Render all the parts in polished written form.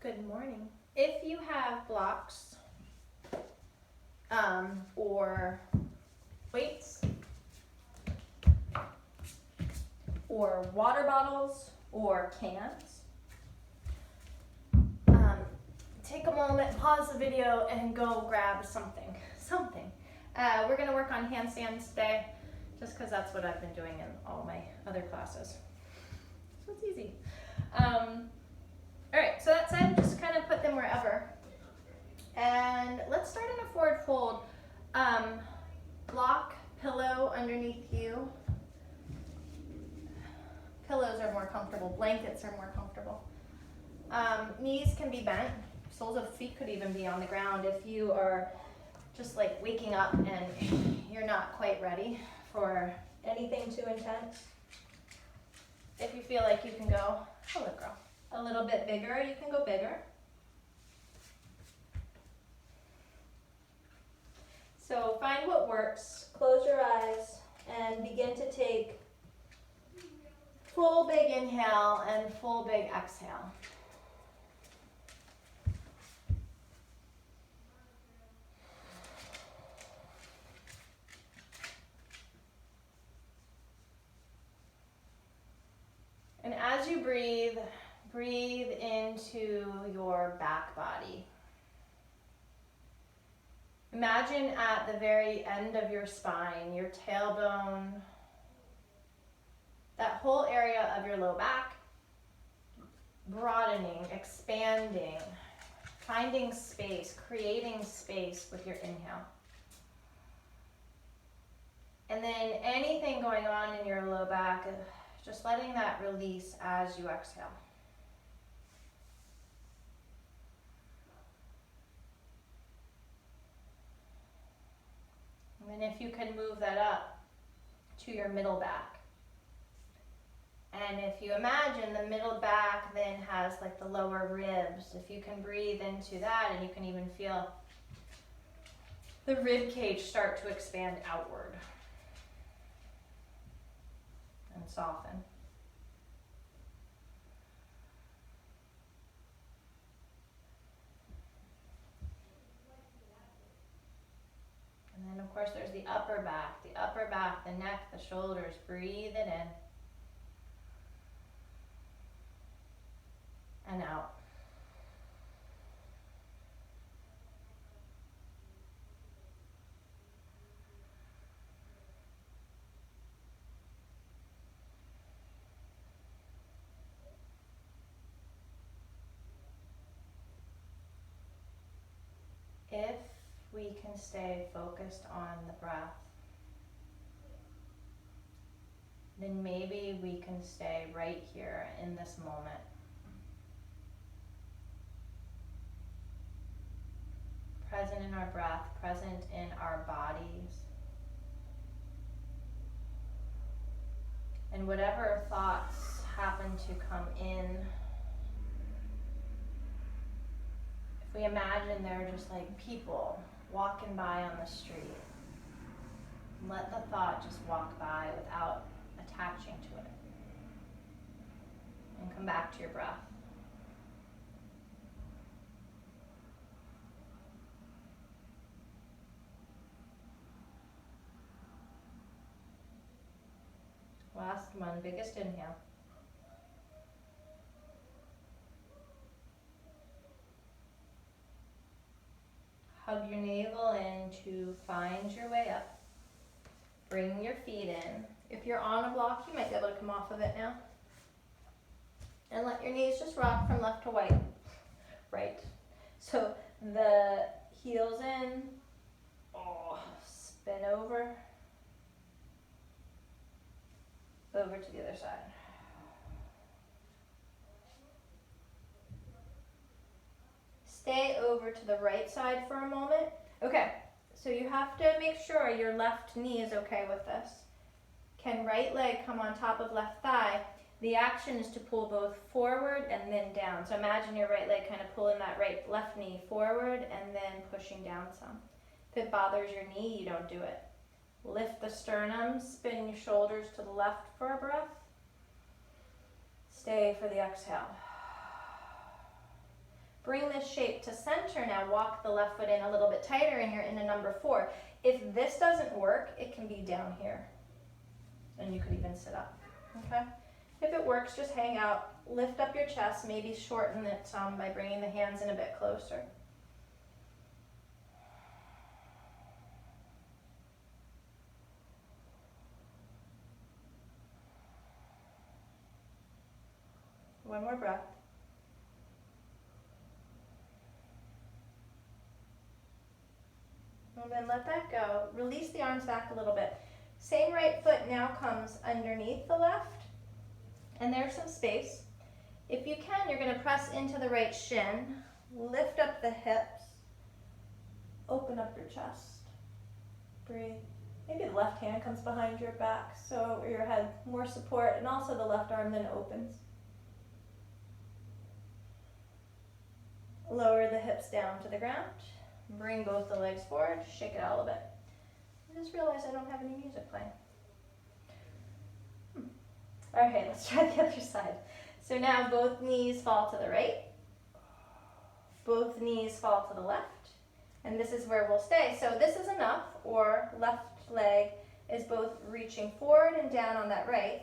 Good morning. If you have blocks or weights or water bottles or cans, take a moment, pause the video, and go grab something. We're going to work on handstands today, just because that's what I've been doing in all my other classes. So it's easy. Alright, so that said, just kind of put them wherever. And let's start in a forward fold. Block, pillow underneath you. Pillows are more comfortable, blankets are more comfortable. Knees can be bent. Soles of feet could even be on the ground if you are just like waking up and you're not quite ready for anything too intense. If you feel like you can go, hello girl, a little bit bigger, you can go bigger. So find what works, close your eyes, and begin to take full big inhale and full big exhale. And as you breathe, breathe into your back body. Imagine at the very end of your spine, your tailbone, that whole area of your low back, broadening, expanding, finding space, creating space with your inhale. And then anything going on in your low back, just letting that release as you exhale. And then if you can move that up to your middle back. And if you imagine the middle back then has like the lower ribs, if you can breathe into that, and you can even feel the rib cage start to expand outward and soften. And then of course there's the upper back, the neck, the shoulders. Breathe it in and out. If we can stay focused on the breath, then maybe we can stay right here in this moment. Present in our breath, present in our bodies. And whatever thoughts happen to come in, if we imagine they're just like people walking by on the street, let the thought just walk by without attaching to it. And come back to your breath. Last one, biggest inhale. Hug your navel in to find your way up. Bring your feet in. If you're on a block, you might be able to come off of it now. And let your knees just rock from left to right. So the heels in, spin over to the other side. Stay over to the right side for a moment. Okay, so you have to make sure your left knee is okay with this. Can right leg come on top of left thigh? The action is to pull both forward and then down. So imagine your right leg kind of pulling that left knee forward and then pushing down some. If it bothers your knee, you don't do it. Lift the sternum, spin your shoulders to the left for a breath. Stay for the exhale. Bring this shape to center now. Walk the left foot in a little bit tighter and you're in a number 4. If this doesn't work, it can be down here. And you could even sit up, okay? If it works, just hang out. Lift up your chest, maybe shorten it some by bringing the hands in a bit closer. One more breath. And then let that go. Release the arms back a little bit. Same right foot now comes underneath the left. And there's some space. If you can, you're going to press into the right shin. Lift up the hips. Open up your chest. Breathe. Maybe the left hand comes behind your back, so your head more support, and also the left arm then opens. Lower the hips down to the ground. Bring both the legs forward. Shake it out a little bit. I just realized I don't have any music playing. Okay, let's try the other side. So now both knees fall to the right. Both knees fall to the left. And this is where we'll stay. So this is enough, or left leg is both reaching forward and down on that right.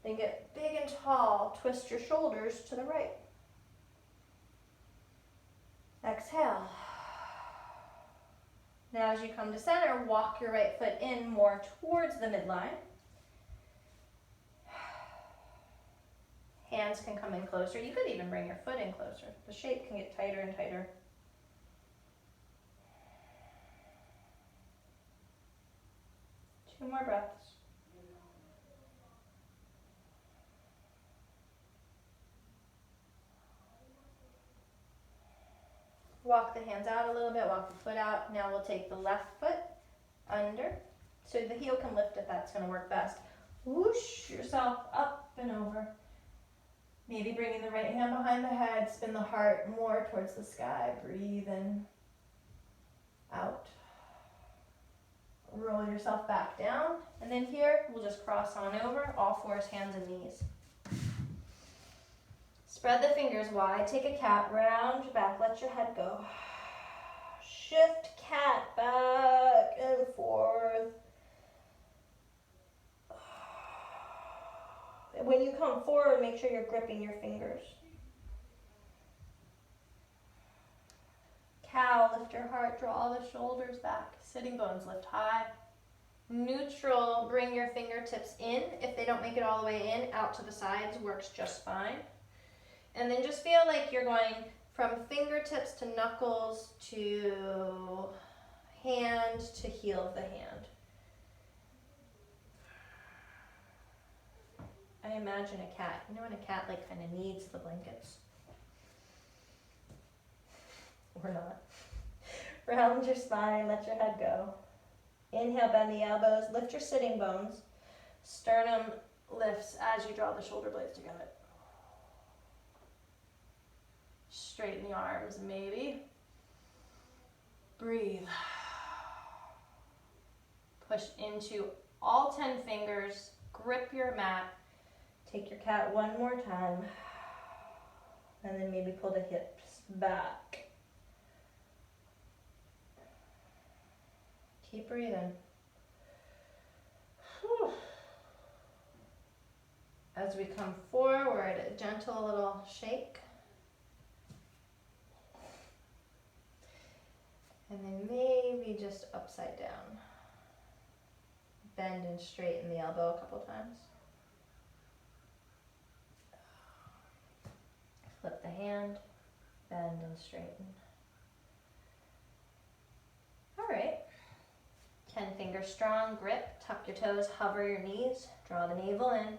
Then get big and tall. Twist your shoulders to the right. Exhale. Now as you come to center, walk your right foot in more towards the midline. Hands can come in closer. You could even bring your foot in closer. The shape can get tighter and tighter. Two more breaths. Walk the hands out a little bit, walk the foot out. Now we'll take the left foot under. So the heel can lift if that's going to work best. Whoosh yourself up and over. Maybe bringing the right hand behind the head, spin the heart more towards the sky. Breathe in, out. Roll yourself back down. And then here, we'll just cross on over, all fours, hands and knees. Spread the fingers wide, take a cat, round your back, let your head go. Shift cat back and forth. When you come forward, make sure you're gripping your fingers. Cow, lift your heart, draw the shoulders back. Sitting bones, lift high. Neutral, bring your fingertips in. If they don't make it all the way in, out to the sides works just fine. And then just feel like you're going from fingertips to knuckles to hand to heel of the hand. I imagine a cat. You know when a cat like kind of needs the blankets? Or not. Round your spine, let your head go. Inhale, bend the elbows, lift your sitting bones. Sternum lifts as you draw the shoulder blades together. Straighten the arms, maybe. Breathe. Push into all 10 fingers. Grip your mat. Take your cat one more time. And then maybe pull the hips back. Keep breathing. Whew. As we come forward, a gentle little shake. And then maybe just upside down. Bend and straighten the elbow a couple times. Flip the hand, bend and straighten. All right. 10 fingers strong, grip, tuck your toes, hover your knees, draw the navel in,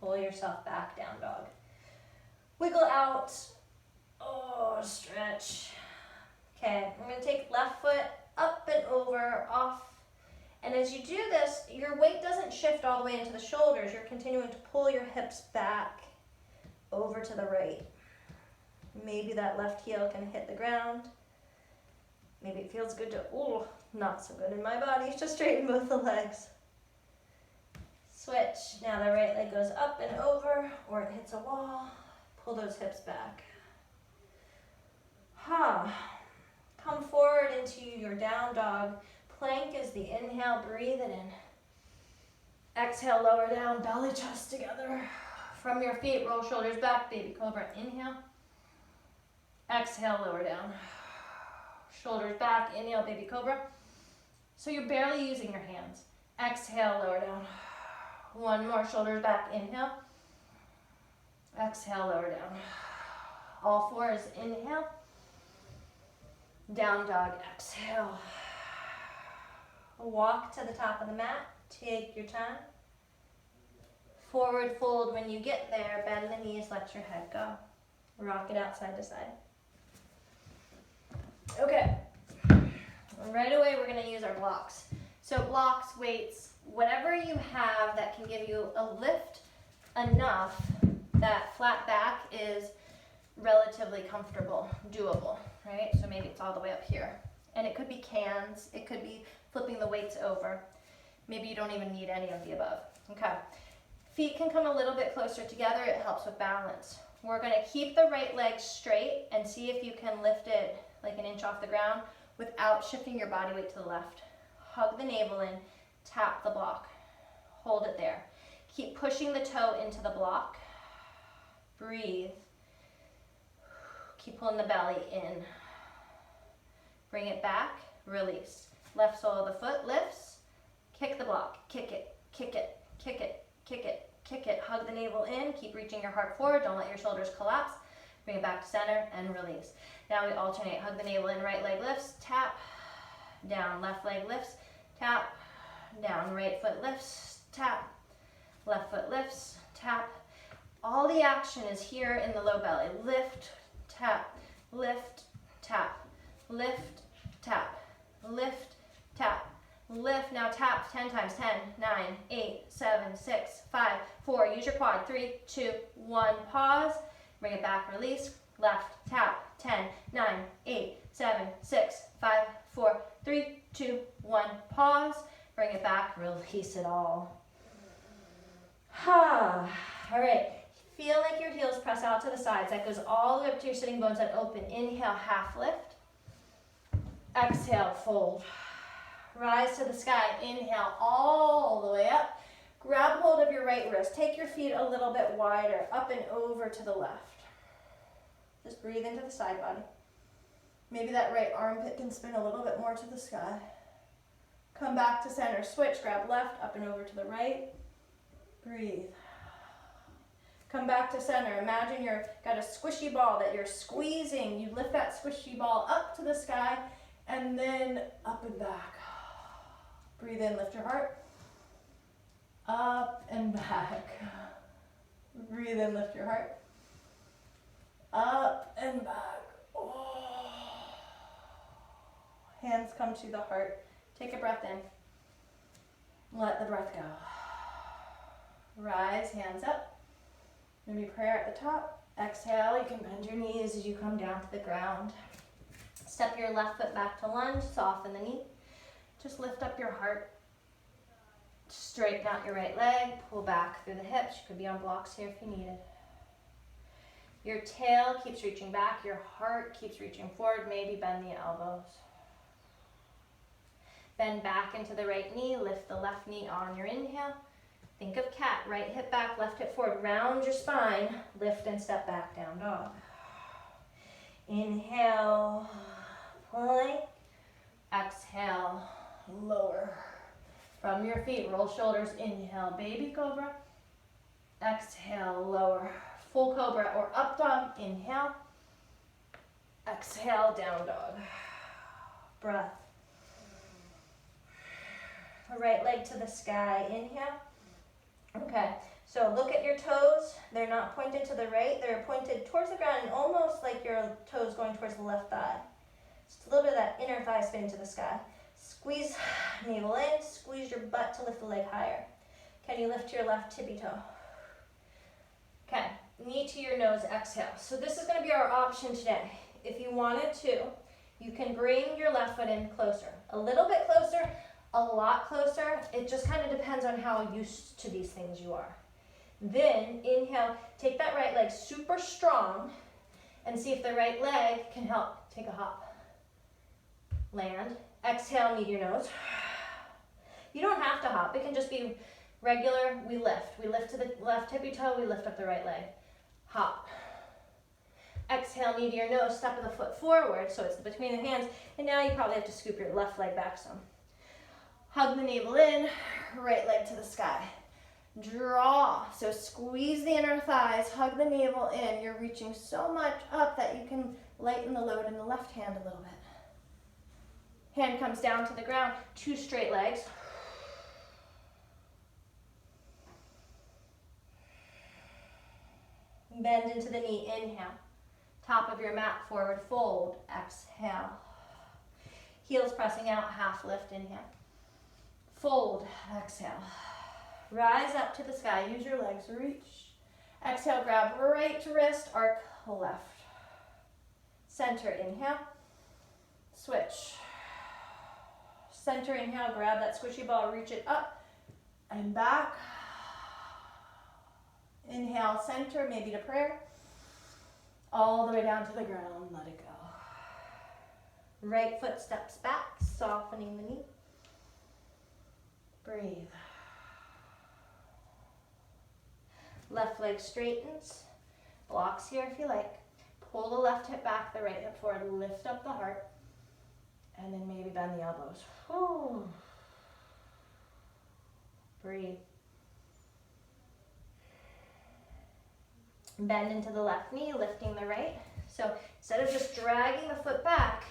pull yourself back, down dog. Wiggle out, oh, stretch. Okay, I'm gonna take left foot up and over, off. And as you do this, your weight doesn't shift all the way into the shoulders. You're continuing to pull your hips back over to the right. Maybe that left heel can hit the ground. Maybe it feels good to, ooh, not so good in my body, to straighten both the legs. Switch. Now the right leg goes up and over, or it hits a wall. Pull those hips back. come forward into your down dog. Plank is the inhale, breathe it in. Exhale, lower down, belly, chest together. From your feet, roll shoulders back, baby cobra. Inhale. Exhale, lower down. Shoulders back, inhale, baby cobra. So you're barely using your hands. Exhale, lower down. One more, shoulders back, inhale. Exhale, lower down. All fours, inhale. Down dog, exhale. Walk to the top of the mat, take your time. Forward fold when you get there, bend the knees, let your head go. Rock it out side to side. Okay, right away we're gonna use our blocks. So blocks, weights, whatever you have that can give you a lift enough that flat back is relatively comfortable, doable, right? So maybe it's all the way up here. And it could be cans, it could be flipping the weights over. Maybe you don't even need any of the above. Okay, feet can come a little bit closer together, it helps with balance. We're gonna keep the right leg straight and see if you can lift it like an inch off the ground without shifting your body weight to the left. Hug the navel in, tap the block, hold it there. Keep pushing the toe into the block. Breathe. Keep pulling the belly in. Bring it back, release. Left sole of the foot lifts, kick the block, kick it, kick it, kick it, kick it, kick it. Hug the navel in, keep reaching your heart forward, don't let your shoulders collapse. Bring it back to center and release. Now we alternate, hug the navel in, right leg lifts, tap, down, left leg lifts, tap, down, right foot lifts, tap, left foot lifts, tap. All the action is here in the low belly. Lift, tap, lift, tap, lift, tap, lift, tap, lift. Now tap 10 times, 10, 9, 8, 7, 6, 5, 4. Use your quad, 3, 2, 1, pause. Bring it back, release, left, tap, 10, 9, 8, 7, 6, 5, 4, 3, 2, 1, pause. Bring it back, release it all. All right, feel like your heels press out to the sides. That goes all the way up to your sitting bones and open. Inhale, half lift. Exhale, fold. Rise to the sky, inhale all the way up. Grab hold of your right wrist. Take your feet a little bit wider, up and over to the left. Just breathe into the side body. Maybe that right armpit can spin a little bit more to the sky. Come back to center, switch, grab left, up and over to the right. Breathe. Come back to center. Imagine you've got a squishy ball that you're squeezing. You lift that squishy ball up to the sky and then up and back. Breathe in, lift your heart. Up and back. Breathe in, lift your heart. Up and back. Oh. Hands come to the heart. Take a breath in. Let the breath go. Rise, hands up. Maybe prayer at the top. Exhale, you can bend your knees as you come down to the ground. Step your left foot back to lunge, soften the knee. Just lift up your heart. Straighten out your right leg, pull back through the hips. You could be on blocks here if you needed. Your tail keeps reaching back, your heart keeps reaching forward, maybe bend the elbows. Bend back into the right knee, lift the left knee on your inhale. Think of cat, right hip back, left hip forward, round your spine, lift and step back, down dog. Inhale, plank, exhale, lower. From your feet, roll shoulders, inhale, baby cobra, exhale, lower. Full cobra or up dog, inhale, exhale, down dog. Breath. Right leg to the sky, inhale. Okay, so look at your toes. They're not pointed to the right, they're pointed towards the ground and almost like your toes going towards the left thigh. Just a little bit of that inner thigh spin to the sky. Squeeze navel in, squeeze your butt to lift the leg higher. Can you lift your left tippy toe? Okay, knee to your nose, exhale. So this is gonna be our option today. If you wanted to, you can bring your left foot in closer. A little bit closer, a lot closer. It just kind of depends on how used to these things you are. Then inhale, take that right leg super strong and see if the right leg can help. Take a hop. Land. Exhale, meet your nose. You don't have to hop. It can just be regular. We lift. We lift to the left tippy toe. We lift up the right leg. Hop. Exhale, knee to your nose. Step of the foot forward, so it's between the hands. And now you probably have to scoop your left leg back some. Hug the navel in. Right leg to the sky. Draw. So squeeze the inner thighs. Hug the navel in. You're reaching so much up that you can lighten the load in the left hand a little bit. Hand comes down to the ground. 2 straight legs. Bend into the knee. Inhale. Top of your mat, forward fold. Exhale. Heels pressing out, half lift. Inhale. Fold. Exhale. Rise up to the sky. Use your legs. Reach. Exhale, grab right wrist, arc left. Center. Inhale. Switch. Center. Inhale. Grab that squishy ball. Reach it up and back. Inhale, center, maybe to prayer. All the way down to the ground, let it go. Right foot steps back, softening the knee. Breathe. Left leg straightens. Blocks here if you like. Pull the left hip back, the right hip forward. Lift up the heart. And then maybe bend the elbows. Whew. Breathe. Bend into the left knee, lifting the right. So instead of just dragging the foot back,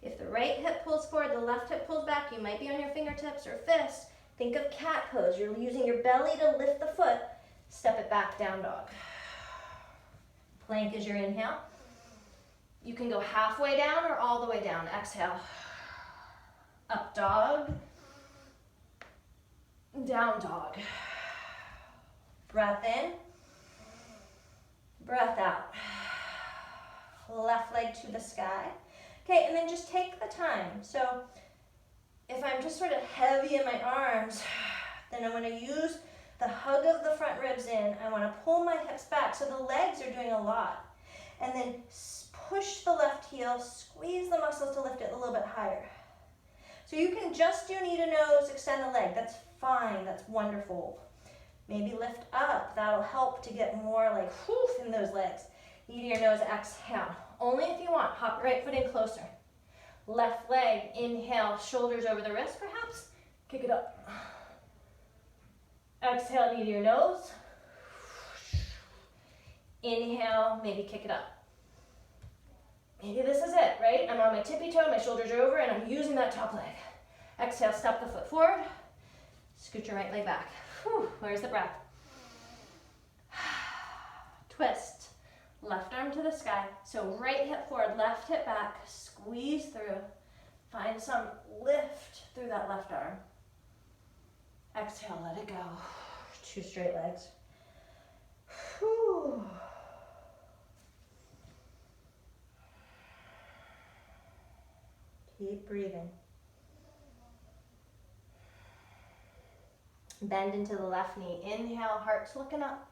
if the right hip pulls forward, the left hip pulls back, you might be on your fingertips or fists. Think of cat pose. You're using your belly to lift the foot. Step it back, down dog. Plank is your inhale. You can go halfway down or all the way down. Exhale. Up dog. Down dog. Breath in. Breath out. Left leg to the sky. Okay, and then just take the time. So if I'm just sort of heavy in my arms, then I'm going to use the hug of the front ribs in. I want to pull my hips back. So the legs are doing a lot. And then push the left heel, squeeze the muscles to lift it a little bit higher. So you can just do knee to nose, extend the leg. That's fine. That's wonderful. Maybe lift up. That'll help to get more like whoof in those legs. Knee to your nose, exhale. Only if you want. Hop right foot in closer. Left leg, inhale, shoulders over the wrist perhaps. Kick it up. Exhale, knee to your nose. Inhale, maybe kick it up. Maybe this is it, right? I'm on my tippy toe, my shoulders are over, and I'm using that top leg. Exhale, step the foot forward. Scoot your right leg back. Whew, where's the breath? Twist. Left arm to the sky. So right hip forward, left hip back. Squeeze through. Find some lift through that left arm. Exhale, let it go. 2 straight legs. Whew. Keep breathing. Bend into the left knee. Inhale, heart's looking up.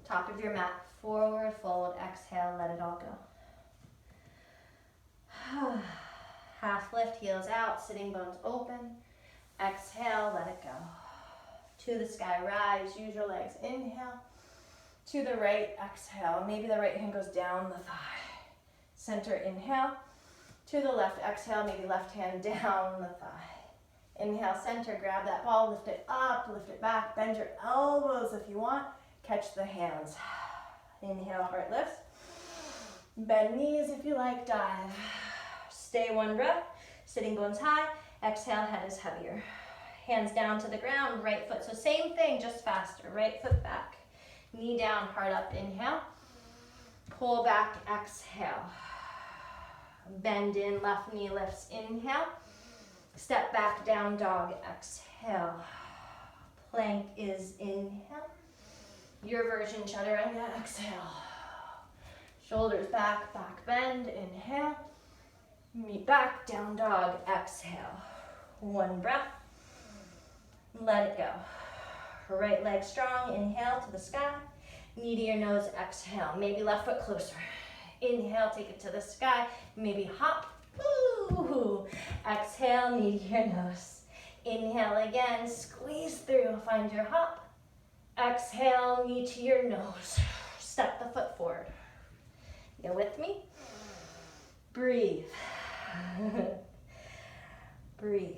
Top of your mat, forward fold. Exhale, let it all go. Half lift, heels out, sitting bones open. Exhale, let it go. To the sky, rise, use your legs. Inhale. To the right, exhale. Maybe the right hand goes down the thigh. Center, inhale. To the left, exhale. Maybe left hand down the thigh. Inhale, center, grab that ball, lift it up, lift it back, bend your elbows if you want, catch the hands. Inhale, heart lifts. Bend knees if you like, dive. Stay one breath, sitting bones high, exhale, head is heavier. Hands down to the ground, right foot, so same thing, just faster, right foot back. Knee down, heart up, inhale. Pull back, exhale. Bend in, left knee lifts, inhale. Step back, down dog, exhale. Plank is inhale. Your version, chaturanga, exhale. Shoulders back, back bend, inhale. Meet back, down dog, exhale. One breath. Let it go. Right leg strong, inhale to the sky. Knee to your nose, exhale. Maybe left foot closer. Inhale, take it to the sky. Maybe hop. Ooh. Exhale, knee to your nose. Inhale again, squeeze through, find your hop. Exhale, knee to your nose. Step the foot forward. You with me? Breathe. Breathe.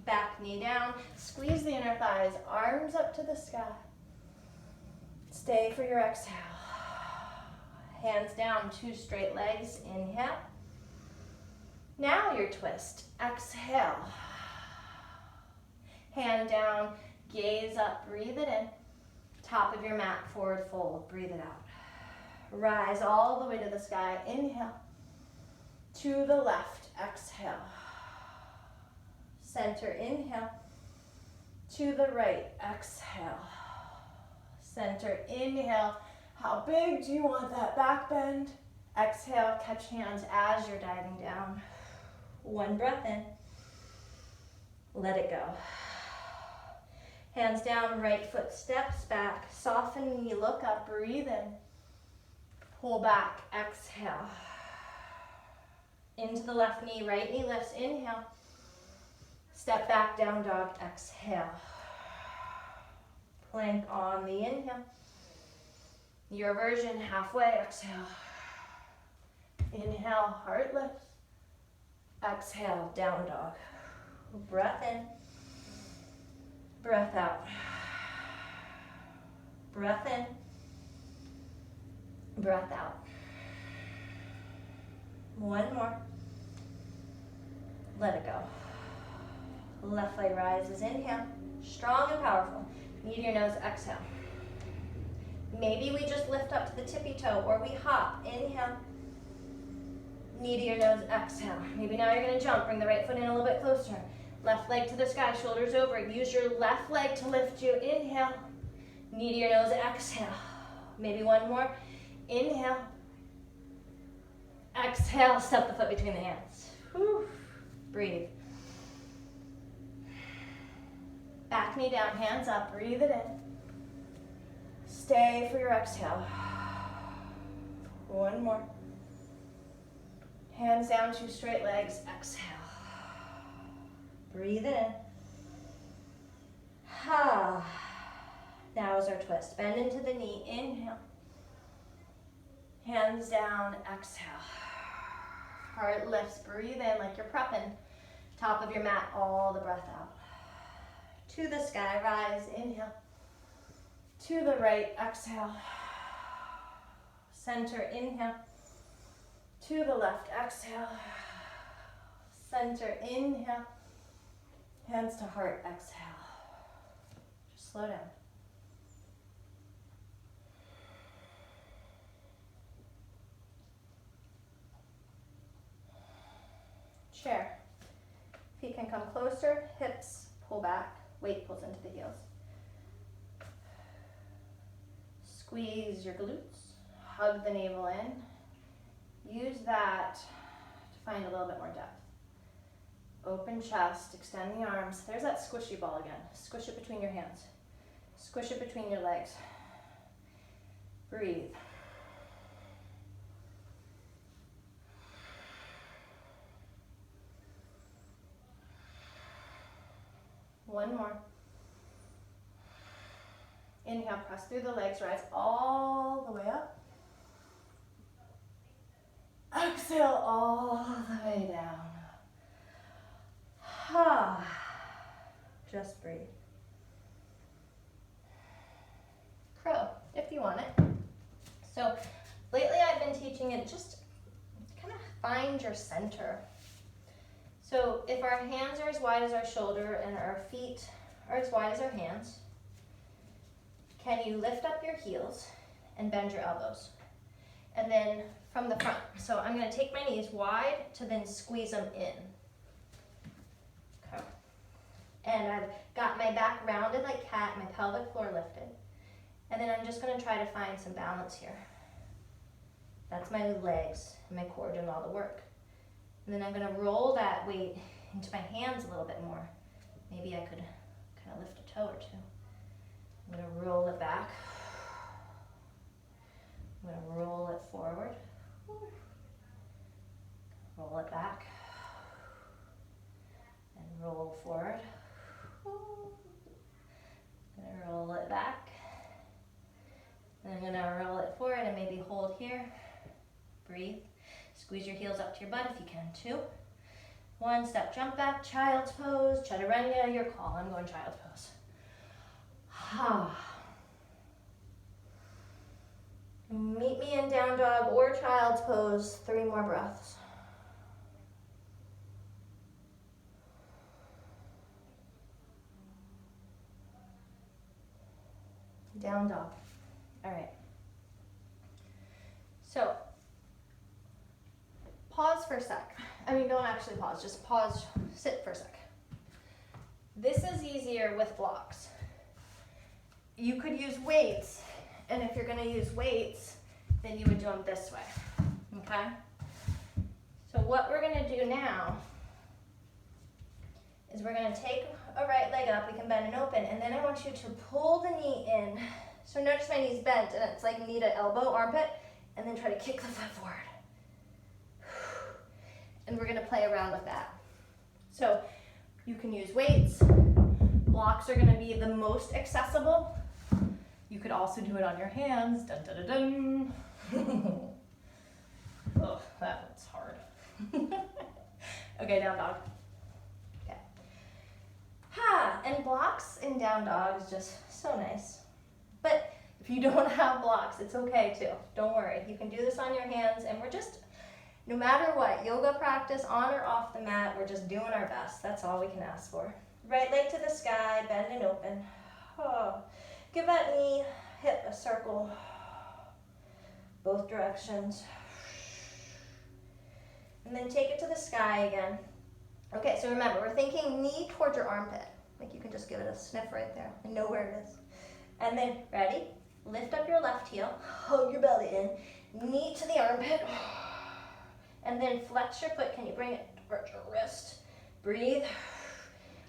Back knee down, squeeze the inner thighs, arms up to the sky. Stay for your exhale. Hands down, 2 straight legs, inhale. Now your twist, exhale. Hand down, gaze up, breathe it in. Top of your mat, forward fold, breathe it out. Rise all the way to the sky, inhale. To the left, exhale. Center, inhale. To the right, exhale. Center, inhale. How big do you want that back bend? Exhale, catch hands as you're diving down. 1 breath in. Let it go. Hands down, right foot steps back. Soften knee, look up, breathe in. Pull back, exhale. Into the left knee, right knee lifts, inhale. Step back, down dog, exhale. Plank on the inhale. Your version, halfway, exhale. Inhale, heart lifts. Exhale, down dog. Breath in. Breath out. Breath in. Breath out. 1 more. Let it go. Left leg rises, inhale. Strong and powerful. Knee to your nose, exhale. Maybe we just lift up to the tippy toe or we hop, inhale. Knee to your nose, exhale. Maybe now you're gonna jump, bring the right foot in a little bit closer. Left leg to the sky, shoulders over. Use your left leg to lift you, inhale. Knee to your nose, exhale. Maybe 1 more, inhale. Exhale, step the foot between the hands. Whew. Breathe. Back knee down, hands up, breathe it in. Stay for your exhale. 1 more. Hands down, 2 straight legs, exhale. Breathe in. Ha. Now is our twist. Bend into the knee, inhale. Hands down, exhale. Heart lifts, breathe in like you're prepping. Top of your mat, all the breath out. To the sky, rise, inhale. To the right, exhale. Center, inhale. To the left, exhale. Center, inhale. Hands to heart, exhale. Just slow down. Chair. Feet can come closer, hips pull back, weight pulls into the heels. Squeeze your glutes, hug the navel in. Use that to find a little bit more depth. Open chest, extend the arms. There's that squishy ball again. Squish it between your hands. Squish it between your legs. Breathe. One more. Inhale, press through the legs, rise all the way up. Exhale all the way down. Just breathe. Crow, if you want it. So lately I've been teaching it, just kind of find your center. So if our hands are as wide as our shoulder and our feet are as wide as our hands, can you lift up your heels and bend your elbows? And then from the front. So I'm going to take my knees wide to then squeeze them in. Okay. And I've got my back rounded like cat, my pelvic floor lifted. And then I'm just going to try to find some balance here. That's my legs and my core doing all the work. And then I'm going to roll that weight into my hands a little bit more. Maybe I could kind of lift a toe or two. I'm going to roll it back. I'm gonna roll it forward. Roll it back. And roll forward. I'm gonna roll it back. And I'm gonna roll it forward and maybe hold here. Breathe. Squeeze your heels up to your butt if you can too. One step, jump back, child's pose, chaturanga, your call. I'm going child's pose. Meet me in down dog or child's pose. 3 more breaths. Down dog. All right. So, pause for a sec. I mean, don't actually pause, just pause, sit for a sec. This is easier with blocks. You could use weights, and if you're gonna use weights, then you would do them this way, okay? So what we're gonna do now is we're gonna take a right leg up, we can bend and open, and then I want you to pull the knee in. So notice my knee's bent, and it's like knee to elbow, armpit, and then try to kick the foot forward. And we're gonna play around with that. So you can use weights. Blocks are gonna be the most accessible. You could also do it on your hands. Dun, dun, dun, dun. Oh, that was hard. Okay, down dog. Okay. And blocks in down dog is just so nice. But if you don't have blocks, it's okay too. Don't worry. You can do this on your hands, and we're just, no matter what, yoga practice, on or off the mat, we're just doing our best. That's all we can ask for. Right leg to the sky, bend and open. Give that knee, hip a circle. Both directions. And then take it to the sky again. Okay, so remember, we're thinking knee towards your armpit. Like you can just give it a sniff right there. I know where it is. And then, ready? Lift up your left heel, hug your belly in, knee to the armpit. And then flex your foot. Can you bring it towards your wrist? Breathe.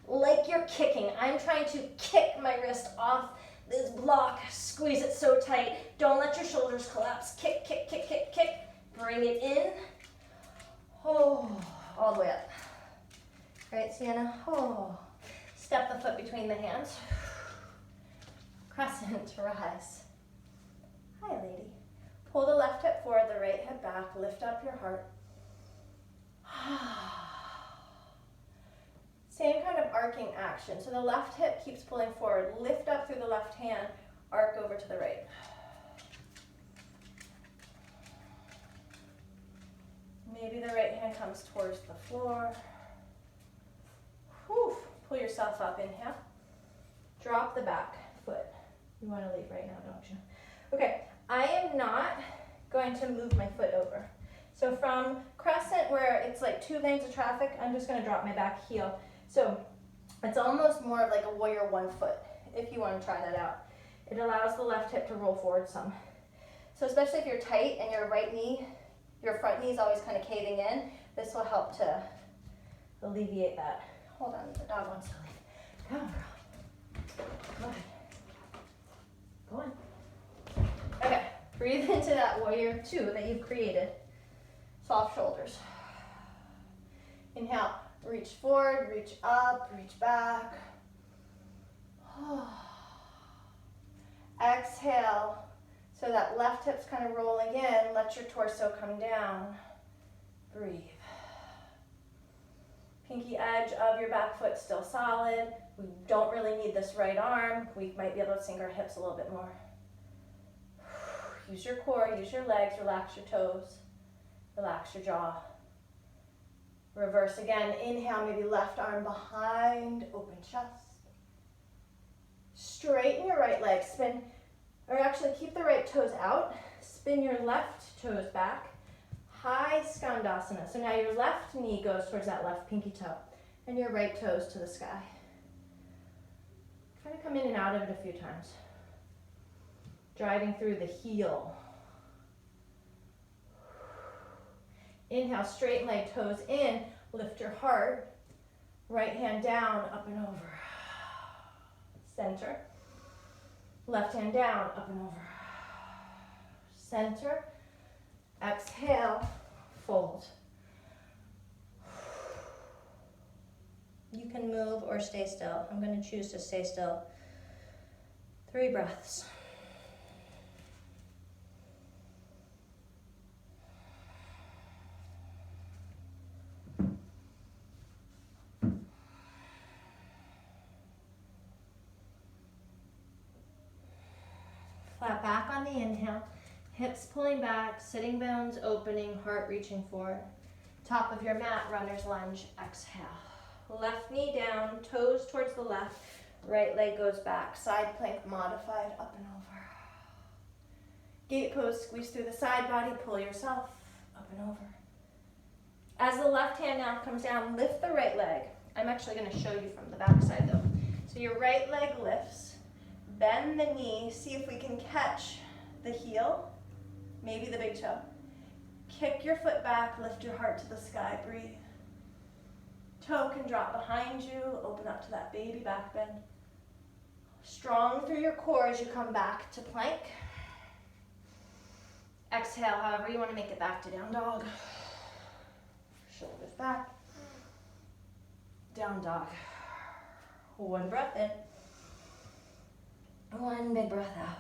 Like you're kicking. I'm trying to kick my wrist off this block. Squeeze it so tight. Don't let your shoulders collapse. Kick, kick, kick, kick, kick. Bring it in. Oh, all the way up. Right, Sienna? Oh. Step the foot between the hands. Crescent, rise. Hi, lady. Pull the left hip forward, the right hip back. Lift up your heart. Same kind of arcing action. So the left hip keeps pulling forward. Lift up through the left hand, arc over to the right. Maybe the right hand comes towards the floor. Whew. Pull yourself up, inhale. Drop the back foot. You want to leave right now, don't you? Okay, I am not going to move my foot over. So from crescent, where it's like 2 lanes of traffic, I'm just going to drop my back heel. So it's almost more of like a warrior 1 foot, if you want to try that out. It allows the left hip to roll forward some. So especially if you're tight and your right knee, your front knee is always kind of caving in, this will help to alleviate that. Hold on, the dog wants to leave. Come on, girl. Go ahead. Go on. Okay, breathe into that warrior 2 that you've created. Soft shoulders. Inhale, reach forward, reach up, reach back. Exhale, so that left hip's kind of rolling in. Let your torso come down. Breathe. Pinky edge of your back foot still solid. We don't really need this right arm. We might be able to sink our hips a little bit more. Use your core, use your legs, relax your toes, relax your jaw. Reverse again. Inhale, maybe left arm behind, open chest. Straighten your right leg, spin, or actually keep the right toes out. Spin your left toes back. High Skandasana. So now your left knee goes towards that left pinky toe, and your right toes to the sky. Try to come in and out of it a few times. Driving through the heel. Inhale, straighten leg, toes in, lift your heart. Right hand down, up and over. Center. Left hand down, up and over. Center. Exhale, fold. You can move or stay still. I'm going to choose to stay still. 3 breaths. Flat back on the inhale, hips pulling back, sitting bones opening, heart reaching forward. Top of your mat, runner's lunge, exhale. Left knee down, toes towards the left, right leg goes back, side plank modified, up and over. Gate pose, squeeze through the side body, pull yourself up and over. As the left hand now comes down, lift the right leg. I'm actually going to show you from the back side though. So your right leg lifts. Bend the knee, see if we can catch the heel, maybe the big toe. Kick your foot back, lift your heart to the sky, breathe. Toe can drop behind you, open up to that baby back bend. Strong through your core as you come back to plank. Exhale, however you want to make it back to down dog. Shoulders back. Down dog. 1 breath in. 1 big breath out.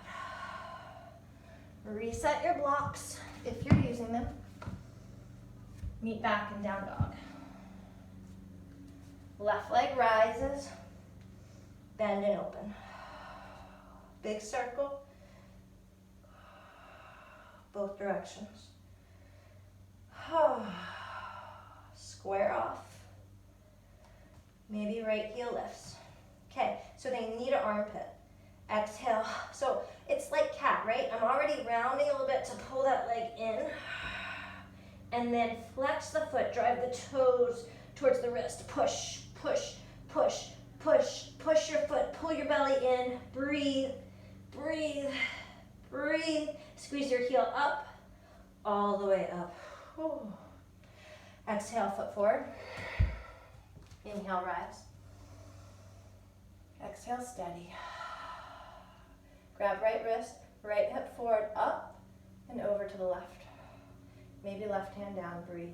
Reset your blocks if you're using them. Meet back in down dog. Left leg rises. Bend and open. Big circle. Both directions. Square off. Maybe right heel lifts. Okay, so they need an armpit. Exhale. So it's like cat, right? I'm already rounding a little bit to pull that leg in. And then flex the foot, drive the toes towards the wrist. Push, push, push, push, push your foot, pull your belly in, breathe, breathe, breathe. Squeeze your heel up, all the way up. Whew. Exhale, foot forward. Inhale, rise. Exhale, steady. Grab right wrist, right hip forward, up and over to the left. Maybe left hand down, breathe.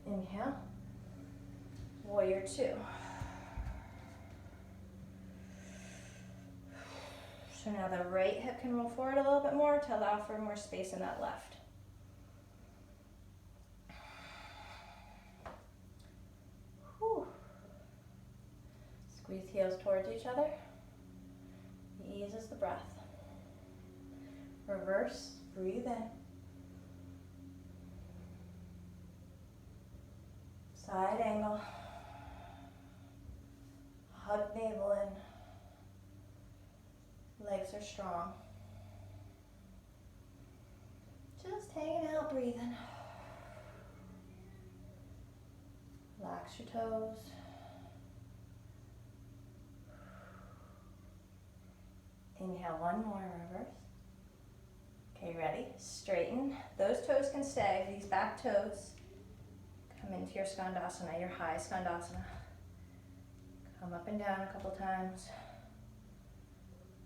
Inhale. Warrior 2. So now the right hip can roll forward a little bit more to allow for more space in that left. Whew. Squeeze heels towards each other. Eases the breath. Reverse, breathe in. Side angle. Hug navel in. Legs are strong. Just hanging out, breathing. Relax your toes. Inhale, 1 more, reverse. Okay, ready? Straighten. Those toes can stay, these back toes. Come into your Skandasana, your high Skandasana. Come up and down a couple times.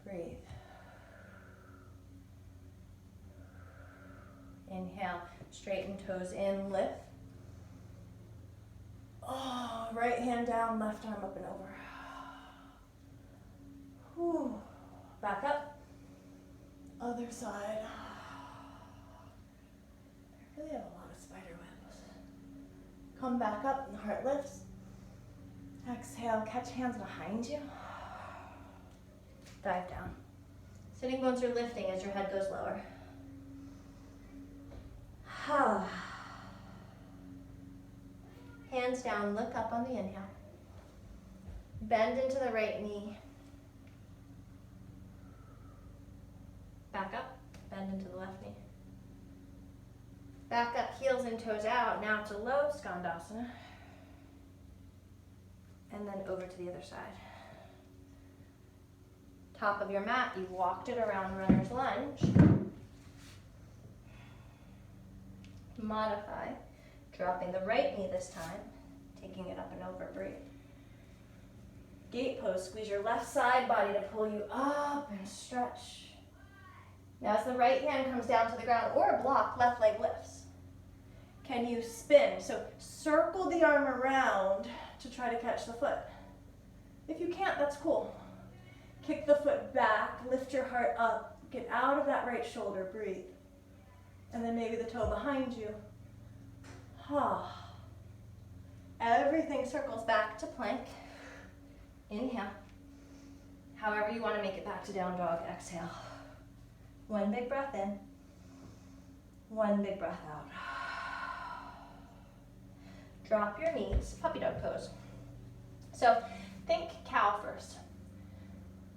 Breathe. Inhale, straighten toes in, lift. Oh, right hand down, left arm up and over. Whew. Back up. Other side. I really have a lot of spider webs. Come back up and the heart lifts. Exhale, catch hands behind you. Dive down. Sitting bones are lifting as your head goes lower. Hands down, look up on the inhale. Bend into the right knee. Back up, bend into the left knee. Back up, heels and toes out. Now to low Skandasana. And then over to the other side. Top of your mat, you walked it around runner's lunge. Modify, dropping the right knee this time, taking it up and over, breathe. Gate pose, squeeze your left side body to pull you up and stretch. Now as the right hand comes down to the ground or a block, left leg lifts. Can you spin? So circle the arm around to try to catch the foot. If you can't, that's cool. Kick the foot back, lift your heart up, get out of that right shoulder, breathe. And then maybe the toe behind you. Everything circles back to plank. Inhale. However you want to make it back to down dog, exhale. One big breath in. One big breath out. Drop your knees, puppy dog pose. So think cow first.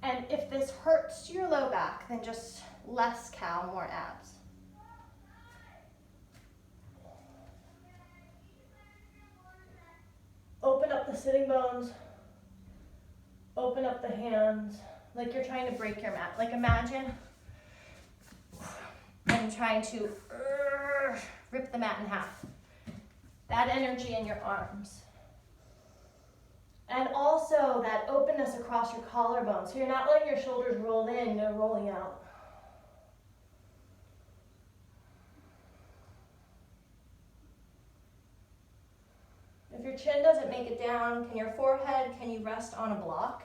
And if this hurts your low back, then just less cow, more abs. Open up the sitting bones. Open up the hands like you're trying to break your mat. Like imagine I'm trying to rip the mat in half. That energy in your arms. And also that openness across your collarbone. So you're not letting your shoulders roll in, they're rolling out. If your chin doesn't make it down, can you rest on a block?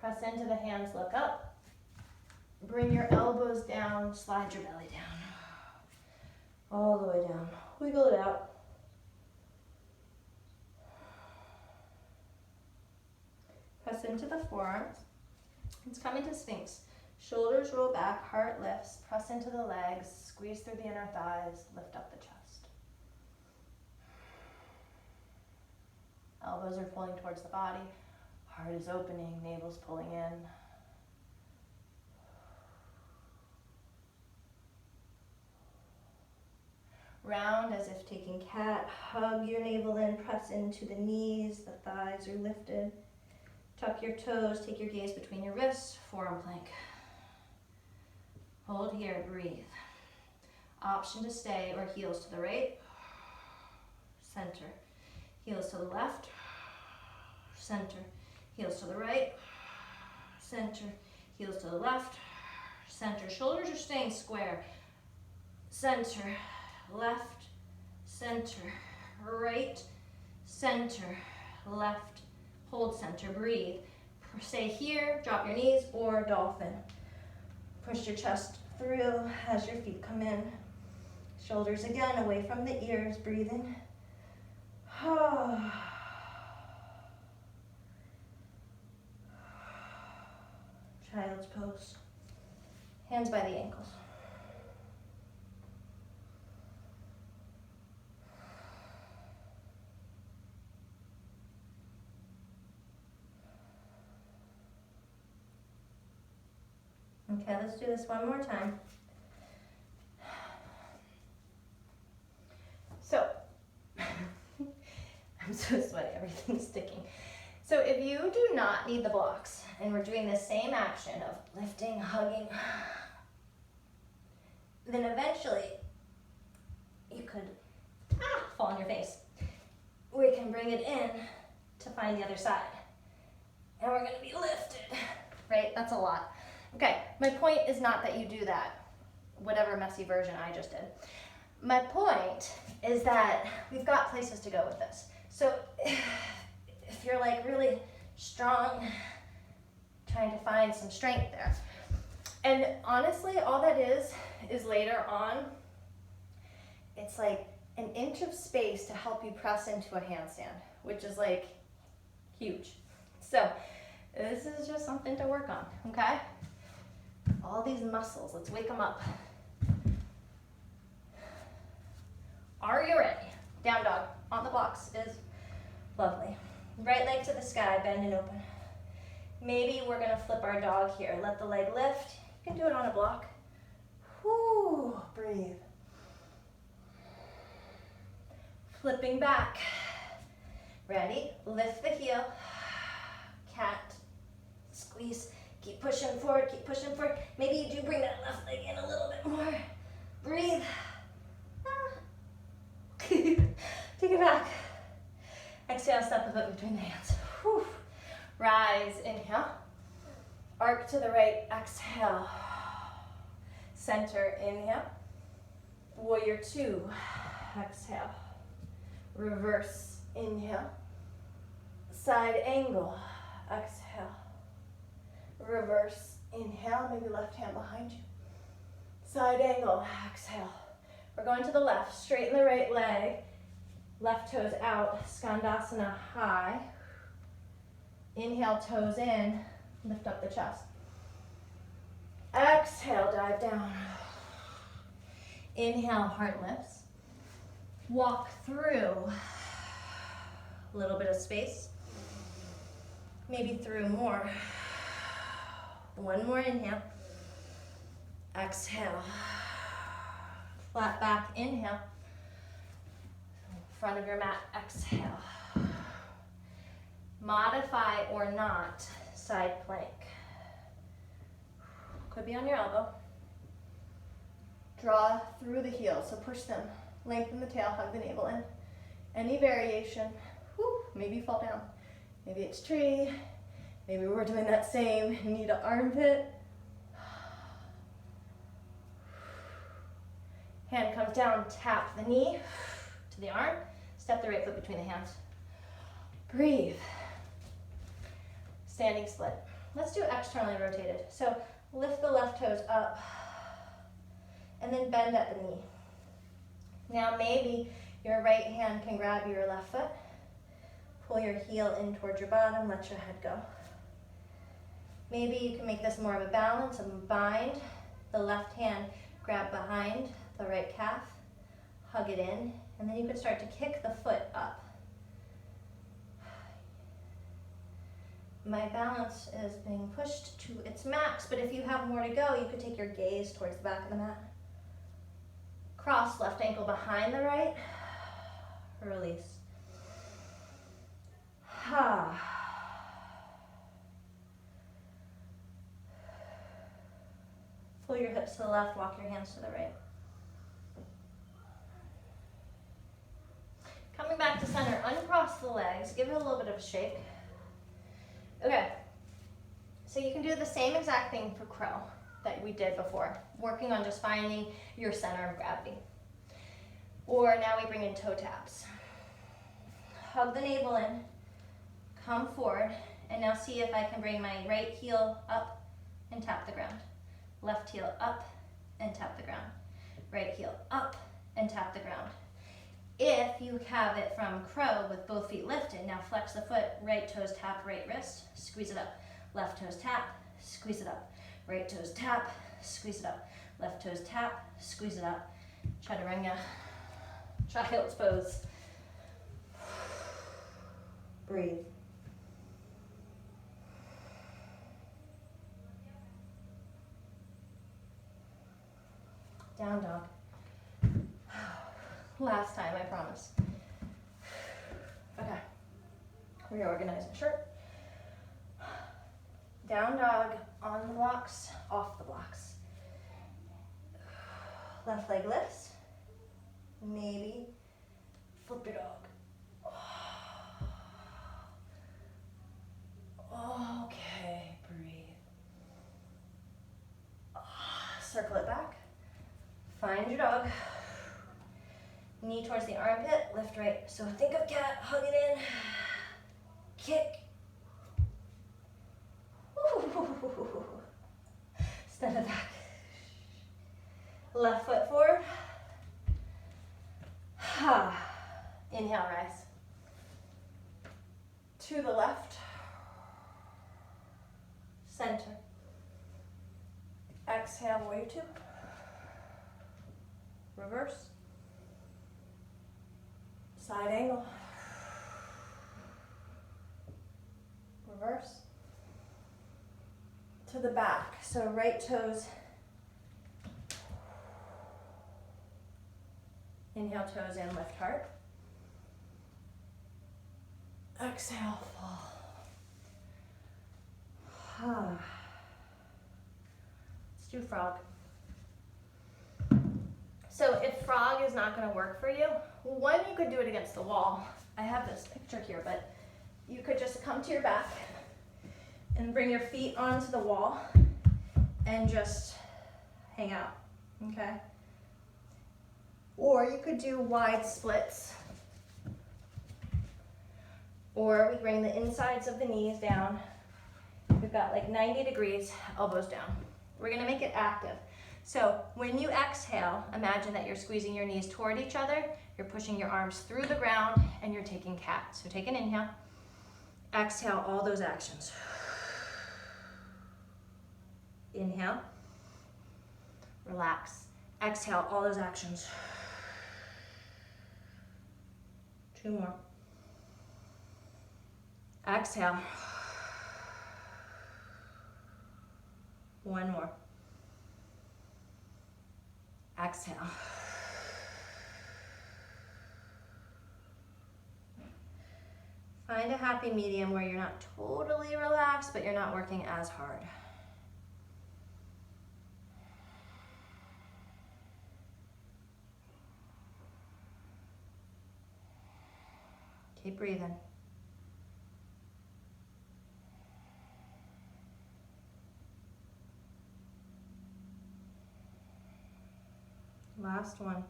Press into the hands, look up. Bring your elbows down, slide your belly down. All the way down. Wiggle it out. Press into the forearms. Let's come into Sphinx. Shoulders roll back, heart lifts. Press into the legs, squeeze through the inner thighs, lift up the chest. Elbows are pulling towards the body. Heart is opening, navel's pulling in. Round as if taking cat. Hug your navel in, press into the knees. The thighs are lifted. Tuck your toes, take your gaze between your wrists, forearm plank. Hold here, breathe. Option to stay or heels to the right, center. Heels to the left, center. Heels to the right, center. Heels to the left, center. Shoulders are staying square. Center, left, center, right, center, left. Hold center, breathe. Stay here, drop your knees, or dolphin. Push your chest through as your feet come in. Shoulders again away from the ears, breathing. Child's pose. Hands by the ankles. Okay, let's do this one more time. So, I'm so sweaty, everything's sticking. So if you do not need the blocks, and we're doing the same action of lifting, hugging, then eventually you could fall on your face. We can bring it in to find the other side. And we're gonna be lifted, right? That's a lot. Okay, my point is not that you do that, whatever messy version I just did. My point is that we've got places to go with this. So if you're like really strong, trying to find some strength there. And honestly, all that is later on, it's like an inch of space to help you press into a handstand, which is like huge. So this is just something to work on, okay? All these muscles, let's wake them up. Are you ready? Down dog on the blocks is lovely. Right leg to the sky, bend and open. Maybe we're gonna flip our dog here. Let the leg lift. You can do it on a block. Whoo, breathe. Flipping back. Ready? Lift the heel. Cat. Squeeze. Keep pushing forward, keep pushing forward. Maybe you do bring that left leg in a little bit more. Breathe. Take it back. Exhale, step the foot between the hands. Whew. Rise, inhale. Arc to the right, exhale. Center, inhale. Warrior two, exhale. Reverse, inhale. Side angle, exhale. Reverse, inhale, maybe left hand behind you. Side angle, exhale. We're going to the left, straighten the right leg. Left toes out, Skandasana high. Inhale, toes in, lift up the chest. Exhale, dive down. Inhale, heart lifts. Walk through. A little bit of space. Maybe through more. One more inhale. Exhale. Flat back, inhale. Front of your mat, exhale. Modify or not, side plank. Could be on your elbow. Draw through the heels, so push them. Lengthen the tail, hug the navel in. Any variation, maybe fall down. Maybe it's tree. Maybe we're doing that same knee to armpit. Hand comes down, tap the knee to the arm. Step the right foot between the hands. Breathe. Standing split. Let's do externally rotated. So lift the left toes up and then bend at the knee. Now maybe your right hand can grab your left foot. Pull your heel in towards your bottom, let your head go. Maybe you can make this more of a balance and bind. The left hand grab behind the right calf, hug it in, and then you can start to kick the foot up. My balance is being pushed to its max, but if you have more to go, you could take your gaze towards the back of the mat. Cross left ankle behind the right, release. Pull your hips to the left, walk your hands to the right. Coming back to center, uncross the legs, give it a little bit of a shake. Okay, so you can do the same exact thing for crow that we did before, working on just finding your center of gravity. Or now we bring in toe taps. Hug the navel in, come forward, and now see if I can bring my right heel up and tap the ground. Left heel up and tap the ground. Right heel up and tap the ground. If you have it from crow with both feet lifted, now flex the foot, right toes tap, right wrist, squeeze it up. Left toes tap, squeeze it up. Right toes tap, squeeze it up. Left toes tap, squeeze it up. Chaturanga, child's pose. Breathe. Down dog. Last time, I promise. Okay. Reorganizing shirt. Down dog, on the blocks, off the blocks. Left leg lifts. Maybe flip your dog. Okay, breathe. Circle it back. Find your dog. Knee towards the armpit, lift right. So think of cat, hug it in, kick. Step it back. Left foot forward. Inhale, rise. To the left. Center. Exhale, warrior two. Reverse. Side angle. Reverse. To the back. So right toes. Inhale, toes in, lift heart. Exhale, fall. Let's do frog. So if frog is not going to work for you, one, you could do it against the wall. I have this picture here, but you could just come to your back and bring your feet onto the wall and just hang out, okay? Or you could do wide splits. Or we bring the insides of the knees down. We've got like 90 degrees, elbows down. We're gonna make it active. So when you exhale, imagine that you're squeezing your knees toward each other, you're pushing your arms through the ground, and you're taking cat. So take an inhale, exhale all those actions. Inhale, relax. Exhale all those actions. 2 more. Exhale. 1 more. Exhale. Find a happy medium where you're not totally relaxed, but you're not working as hard. Keep breathing. Last one.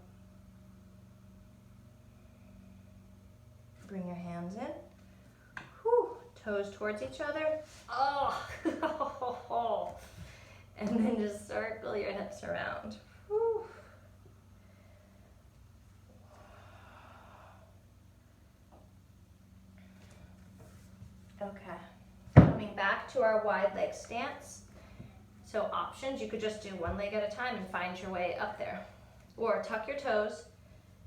Bring your hands in. Whew. Toes towards each other. Oh. And then just circle your hips around. Whew. Okay. Coming back to our wide leg stance. So options, you could just do one leg at a time and find your way up there. Or tuck your toes,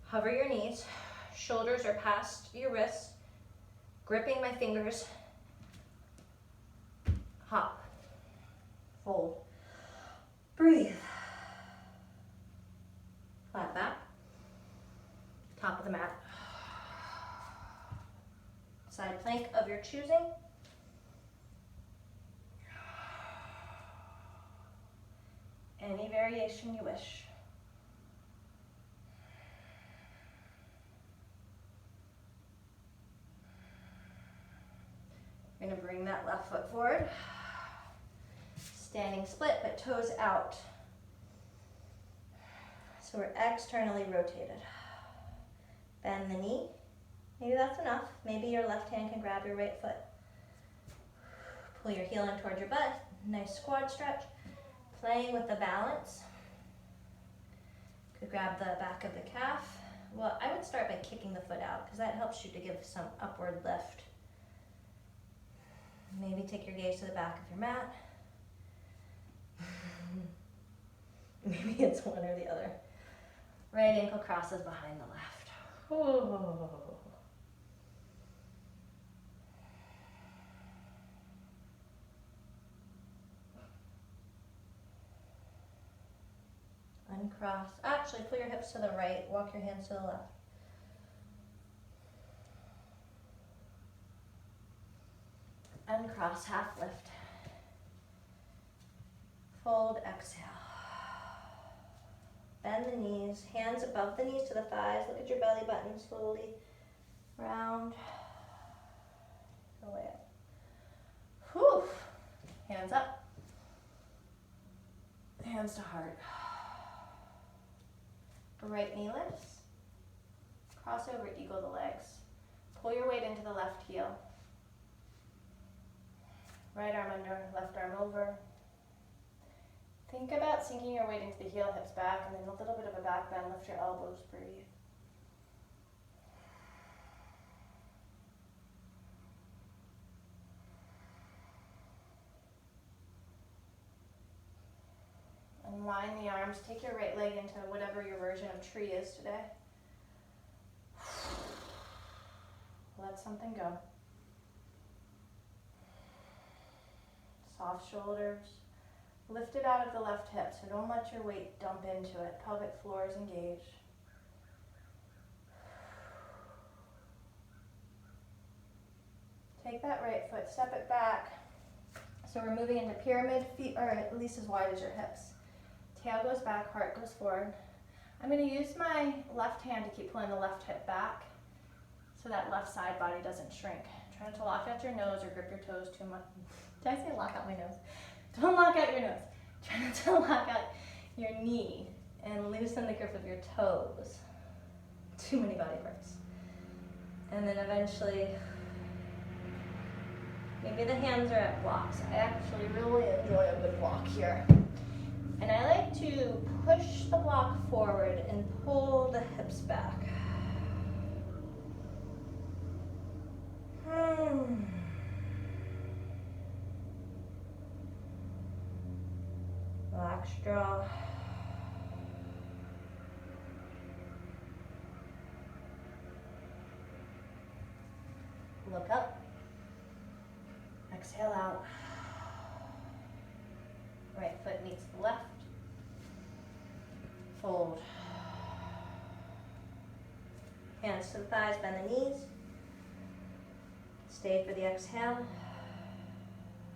hover your knees, shoulders are past your wrists, gripping my fingers, hop, fold, breathe, flat back, top of the mat, side plank of your choosing, any variation you wish. We're going to bring that left foot forward. Standing split, but toes out. So we're externally rotated. Bend the knee. Maybe that's enough. Maybe your left hand can grab your right foot. Pull your heel in towards your butt. Nice quad stretch. Playing with the balance. Could grab the back of the calf. Well, I would start by kicking the foot out because that helps you to give some upward lift. Maybe take your gaze to the back of your mat. Maybe it's one or the other. Right ankle crosses behind the left. Oh. Uncross. Actually, pull your hips to the right. Walk your hands to the left. Uncross, half lift. Fold, exhale. Bend the knees, hands above the knees to the thighs. Look at your belly button, slowly round. The way up. Whew. Hands up. Hands to heart. Right knee lifts. Cross over, eagle the legs. Pull your weight into the left heel. Right arm under, left arm over. Think about sinking your weight into the heel, hips back, and then a little bit of a back bend. Lift your elbows, breathe. Unwind the arms. Take your right leg into whatever your version of tree is today. Let something go. Soft shoulders. Lift it out of the left hip, so don't let your weight dump into it. Pelvic floor is engaged. Take that right foot, step it back. So we're moving into pyramid, feet are at least as wide as your hips. Tail goes back, heart goes forward. I'm going to use my left hand to keep pulling the left hip back so that left side body doesn't shrink. Try not to lock out your nose or grip your toes too much. Did I say lock out my nose? Don't lock out your nose. Try not to lock out your knee and loosen the grip of your toes. Too many body parts. And then eventually, maybe the hands are at blocks. I actually really enjoy a good block here. And I like to push the block forward and pull the hips back. Relax jaw. Look up. Exhale out. Right foot meets the left. Fold. Hands to the thighs, bend the knees. Stay for the exhale.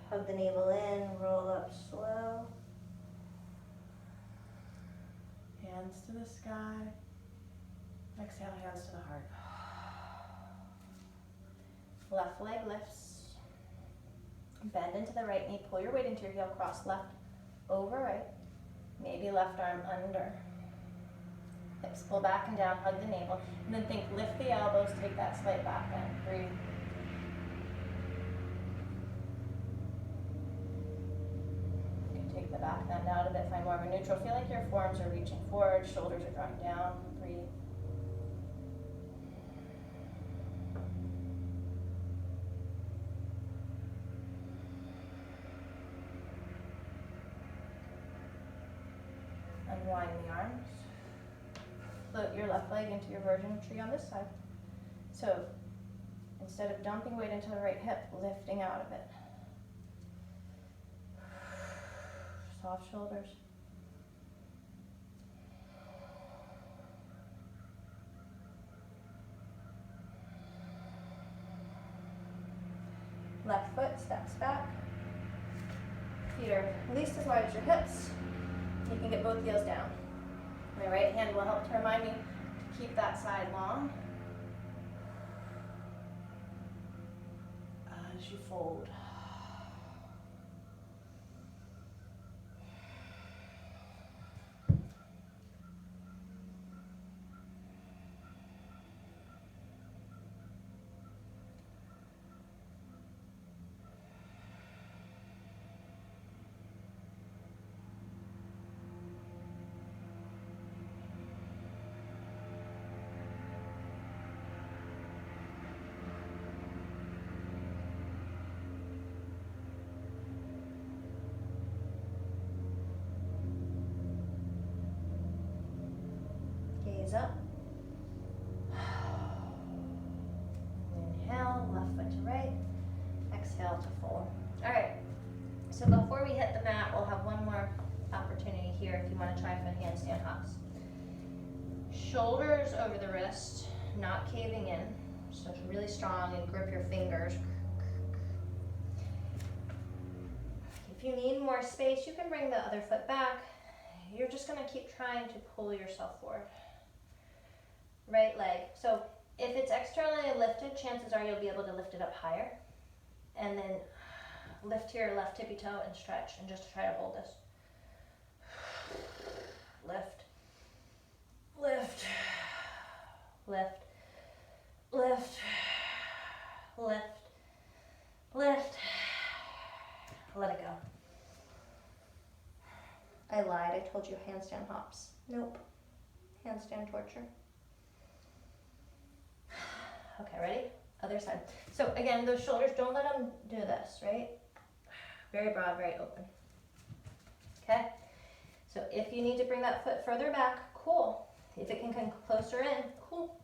Hug the navel in, roll up slow. Hands to the sky. Exhale, hands to the heart. Left leg lifts. Bend into the right knee. Pull your weight into your heel. Cross left over right. Maybe left arm under. Hips pull back and down. Hug the navel. And then think, lift the elbows. Take that slight back bend. Breathe. You can take the back bend out a bit. Find more of a neutral. Feel like your forearms are reaching forward. Shoulders are drawing down. Breathe. Unwind the arms. Float your left leg into your version tree on this side. So instead of dumping weight into the right hip, lifting out of it. Soft shoulders. Left foot steps back. Feet are at least as wide as your hips. You can get both heels down. My right hand will help to remind me to keep that side long as you fold. Gaze up. Inhale, left foot to right. Exhale to fold. All right, so before we hit the mat, we'll have one more opportunity here if you want to try for handstand hops. Shoulders over the wrist, not caving in, so it's really strong and grip your fingers. If you need more space, you can bring the other foot back. You're just going to keep trying to pull yourself forward. Right leg. So if it's externally lifted, chances are you'll be able to lift it up higher. And then lift your left tippy toe and stretch and just try to hold this. Lift. Lift. Lift. Lift. Lift. Lift. Let it go. I lied. I told you handstand hops. Nope. Handstand torture. Okay, ready? Other side. So again, those shoulders, don't let them do this, right? Very broad, very open. Okay? So if you need to bring that foot further back, cool. If it can come closer in, cool.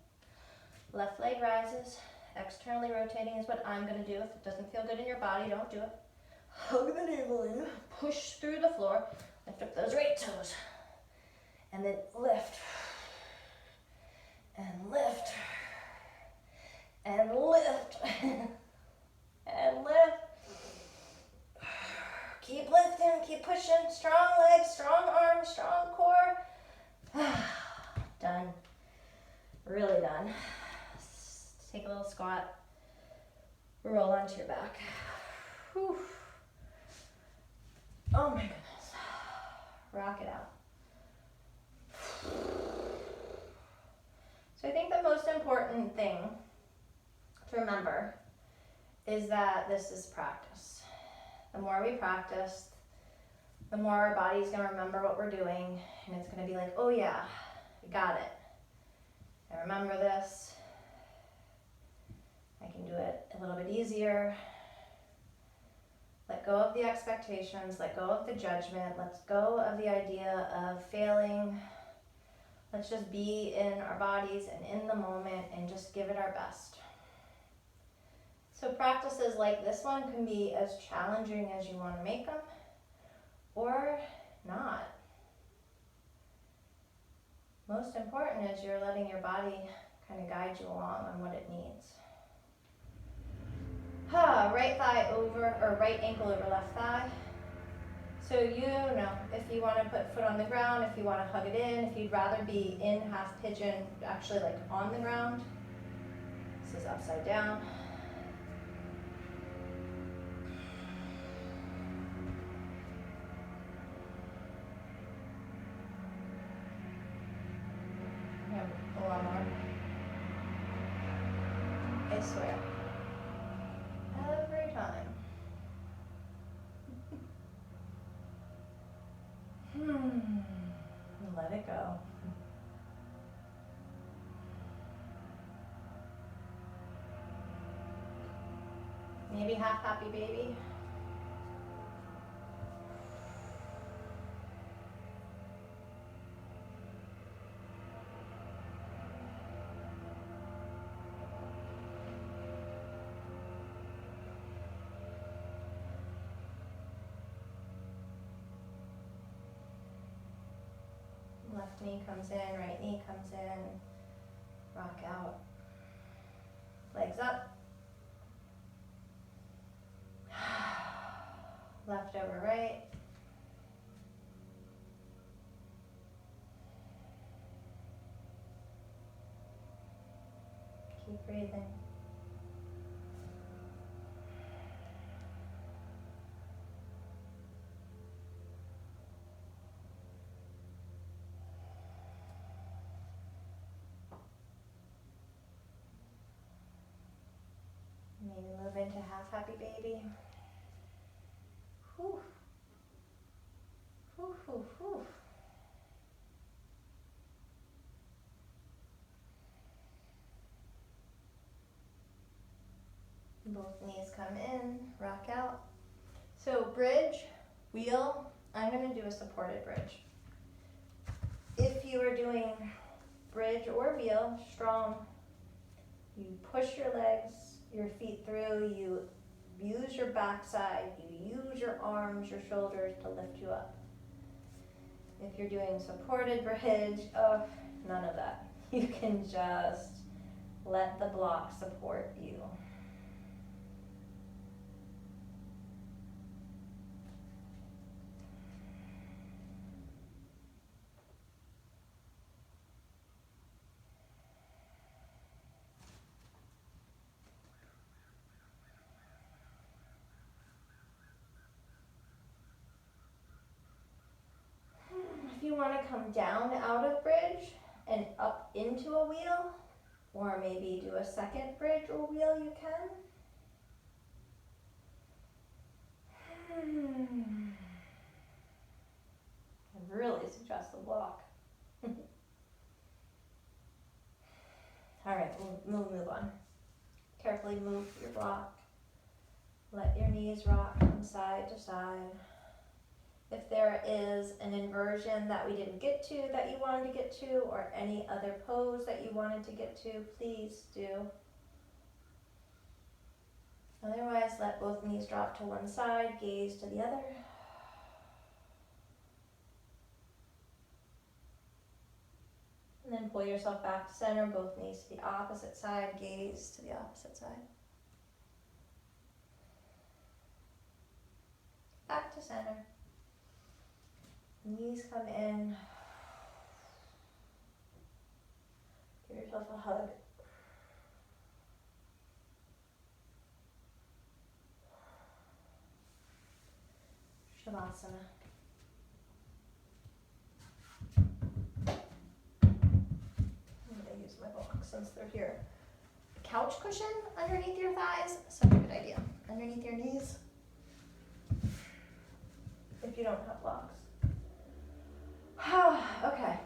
Left leg rises. Externally rotating is what I'm going to do. If it doesn't feel good in your body, don't do it. Hug the navel in. Push through the floor. Lift up those right toes. And then lift. And lift. And lift. And lift. Keep lifting, keep pushing. Strong legs, strong arms, strong Really done. Take a little squat. Roll onto your back. Whew. Oh my goodness. Rock it out. So I think the most important thing to remember is that this is practice. The more we practice, the more our body's going to remember what we're doing, and it's going to be like, oh yeah, I got it. I remember this. I can do it a little bit easier. Let go of the expectations, let go of the judgment, let go of the idea of failing. Let's just be in our bodies and in the moment and just give it our best. So practices like this one can be as challenging as you want to make them, or not. Most important is you're letting your body kind of guide you along on what it needs. Right thigh over, or right ankle over left thigh. So you know, if you want to put foot on the ground, if you want to hug it in, if you'd rather be in half pigeon, actually like on the ground. This is upside down. A lot more. I swear. Every time. Let it go. Maybe half happy baby. Left knee comes in, right knee comes in. Rock out. Legs up. Left over right. Keep breathing. Maybe move into half happy baby. Whew. Whew, whew, whew. Both knees come in, rock out. So bridge, wheel, I'm going to do a supported bridge. If you are doing bridge or wheel, strong, you push your legs, your feet through, you use your backside, you use your arms, your shoulders to lift you up. If you're doing supported bridge, none of that. You can just let the block support you. If you want to come down out of bridge and up into a wheel, or maybe do a second bridge or wheel, you can. I really suggest the block. Alright, we'll move on. Carefully move your block. Let your knees rock from side to side. If there is an inversion that we didn't get to that you wanted to get to, or any other pose that you wanted to get to, please do. Otherwise, let both knees drop to one side, gaze to the other. And then pull yourself back to center, both knees to the opposite side, gaze to the opposite side. Back to center. Knees come in. Give yourself a hug. Shavasana. I'm going to use my box since they're here. Couch cushion underneath your thighs, such a good idea. Underneath your knees, if you don't have blocks. Okay.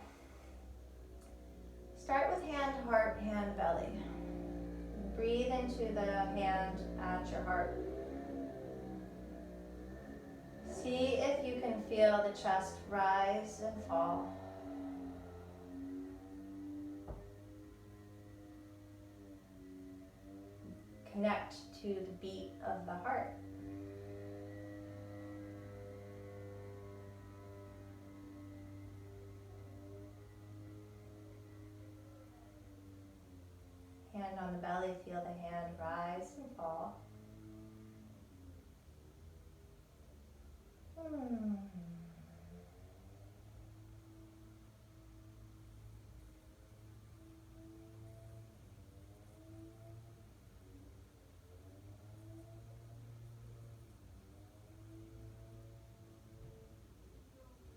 Start with hand, heart, hand, belly. Breathe into the hand at your heart. See if you can feel the chest rise and fall. Connect to the beat of the heart. Hand on the belly, feel the hand rise and fall.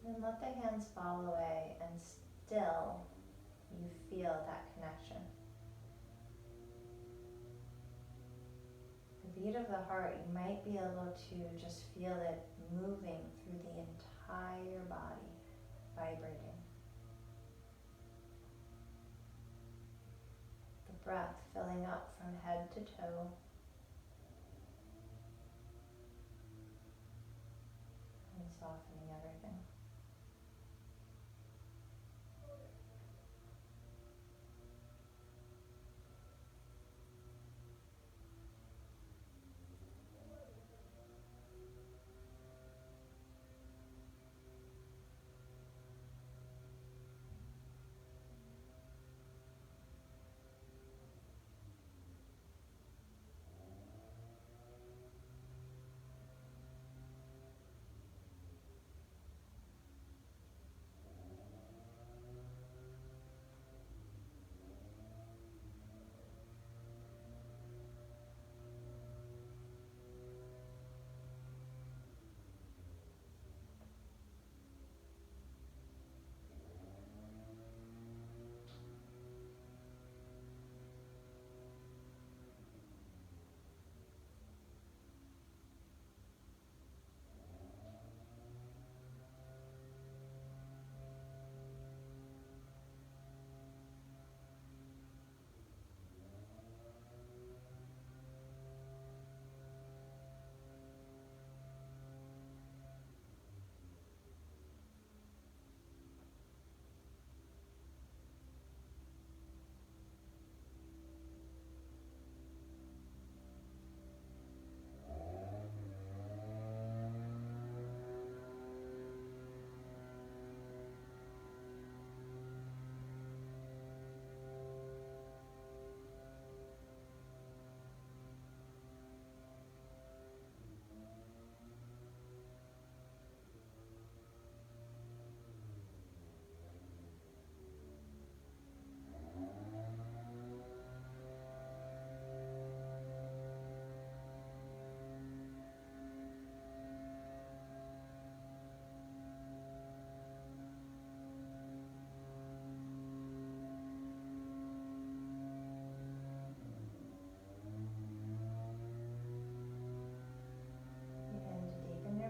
And let the hands fall away, and still you feel that connection. The beat of the heart, you might be able to just feel it moving through the entire body, vibrating. The breath filling up from head to toe. And softening everything.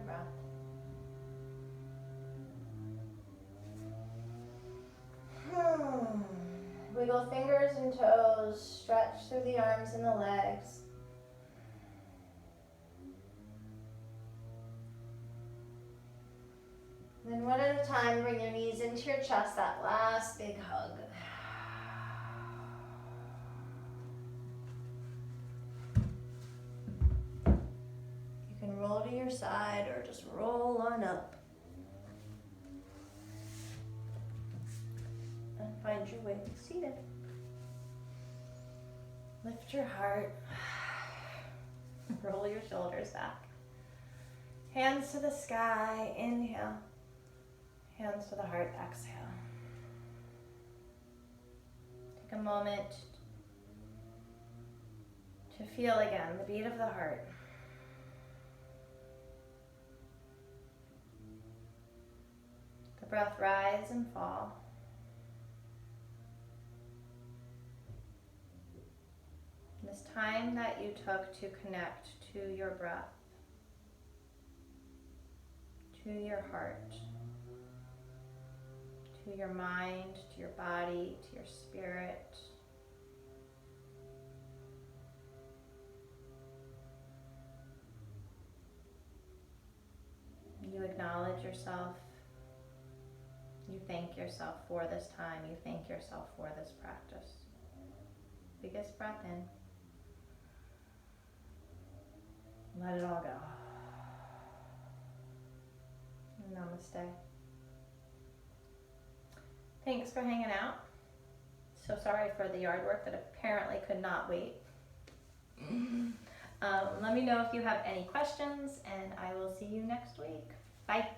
Breath. Wiggle fingers and toes, stretch through the arms and the legs. Then one at a time, bring your knees into your chest, that last big hug. You can roll to your side or just roll on up. And find your way seated. Lift your heart. Roll your shoulders back. Hands to the sky, inhale. Hands to the heart, exhale. Take a moment to feel again the beat of the heart. The breath rise and fall. This time that you took to connect to your breath, to your heart, to your mind, to your body, to your spirit. You acknowledge yourself. You thank yourself for this time. You thank yourself for this practice. Biggest breath in. Let it all go. Namaste. Thanks for hanging out. So sorry for the yard work that apparently could not wait. Let me know if you have any questions, and I will see you next week. Bye.